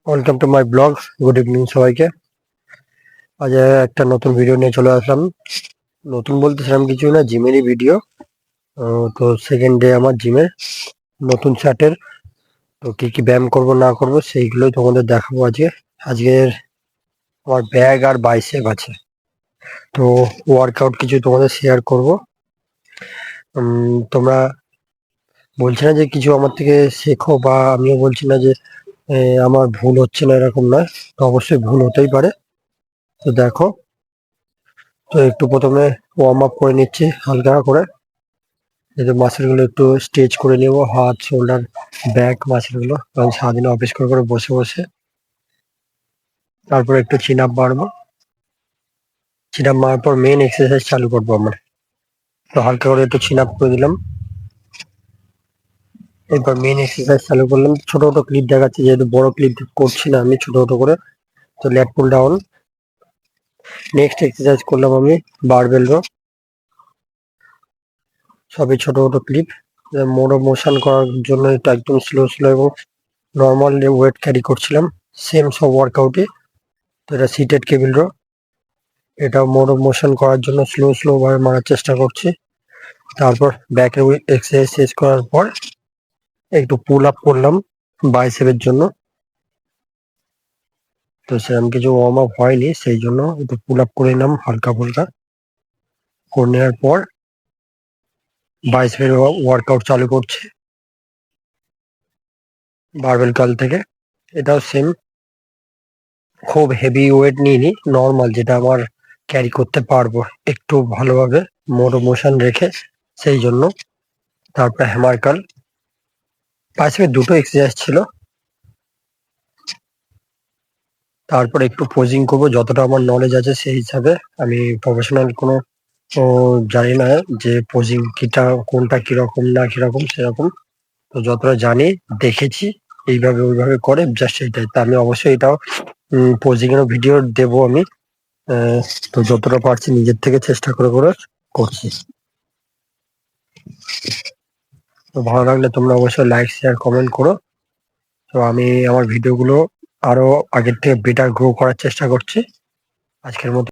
Welcome to my blog. Good evening সবাইকে। আজ একটা নতুন ভিডিও নিয়ে চলে আসলাম। নতুন বলতে সেরকম কিছু না, জিমেরই ভিডিও। তো সেকেন্ড ডে আমার জিমের নতুন চার্টের। তো কি কি ব্যায়াম করব না করব সেইগুলোই তোমাদের দেখাবো আজকে। আজকের আমার ব্যাগ আর বাইসেপ আছে, তো ওয়ার্কআউট কিছু তোমাদের শেয়ার করব। তোমরা বলছি না যে কিছু আমার থেকে শেখো, বা আমিও বলছি না যে আমার ভুল হচ্ছে না, এরকম নয়। তো অবশ্যই ভুল হতেই পারে। তো দেখো, তো একটু প্রথমে ওয়ার্ম আপ করে নিচ্ছি হালকা করে। এই যে মাসেলগুলো একটু স্ট্রেচ করে নেব, হাত, শোল্ডার, ব্যাক মাসেলগুলো, কারণ সারাদিন অফিস করে করে বসে বসে। তারপর একটু চিন আপ মারবো। চিন আপ মারার পর মেন এক্সারসাইজ চালু করবো আমরা। তো হালকা করে একটু চিন আপ করে দিলাম। এরপর মেন এক্সারসাইজ চালু করলাম। ছোট ছোট ক্লিপ দেখাচ্ছি, যেহেতু বড় ক্লিপ করছি না আমি, ছোট ছোট করে। তো let pull down. Next exercise করলাম আমি বারবেল রো। সবই ছোট ছোট ক্লিপ। মোড়ো মোশন করার জন্য এটা একদম স্লো স্লো এবং নর্মাল ওয়েট ক্যারি করছিলাম, সেম সব ওয়ার্কআউটে। তো এটা সিটেড কেবিল রো। এটা মোড়ো মোশন করার জন্য স্লো স্লো ভাবে মারার চেষ্টা করছি। তারপর ব্যাকের এক্সারসাইজ শেষ করার পর একটু পুল আপ করলাম বাইসেপের জন্য। তো সেরকম কিছু ওয়ার্ম আপ হয়নি, সেই জন্য একটু পুল আপ করে নিলাম হালকা ফুলকা। করে নেওয়ার পর বাইসেপের ওয়ার্কআউট চালু করছি বারবেল কাল থেকে। এটাও সেম, খুব হেভি ওয়েট নিইনি, নর্মাল যেটা আমার ক্যারি করতে পারবো একটু ভালোভাবে, মোটো মোশন রেখে, সেই জন্য। তারপর হ্যামার কার্ল। বাইসেপের দুটো এক্সারসাইজ ছিল। তারপর একটু পোজিং করবো, যতটা আমার নলেজ আছে সেই হিসাবে। আমি প্রফেশনাল কোনো জানি না যে পোজিং কিটা কোনটা কিরকম না কিরকম সেরকম। তো যতটা জানি, দেখেছি এইভাবে ওইভাবে করে, জাস্ট এইটাই। তা আমি অবশ্যই এটাও পোজিং এরও ভিডিও দেবো আমি। তো যতটা পারছি নিজের থেকে চেষ্টা করে করে করছি। তো ভালো লাগলে তোমরা অবশ্যই লাইক শেয়ার কমেন্ট করো। তো আমি আমার ভিডিওগুলো আরো আগের থেকে বেটার গ্রো করার চেষ্টা করছি। আজকের মতো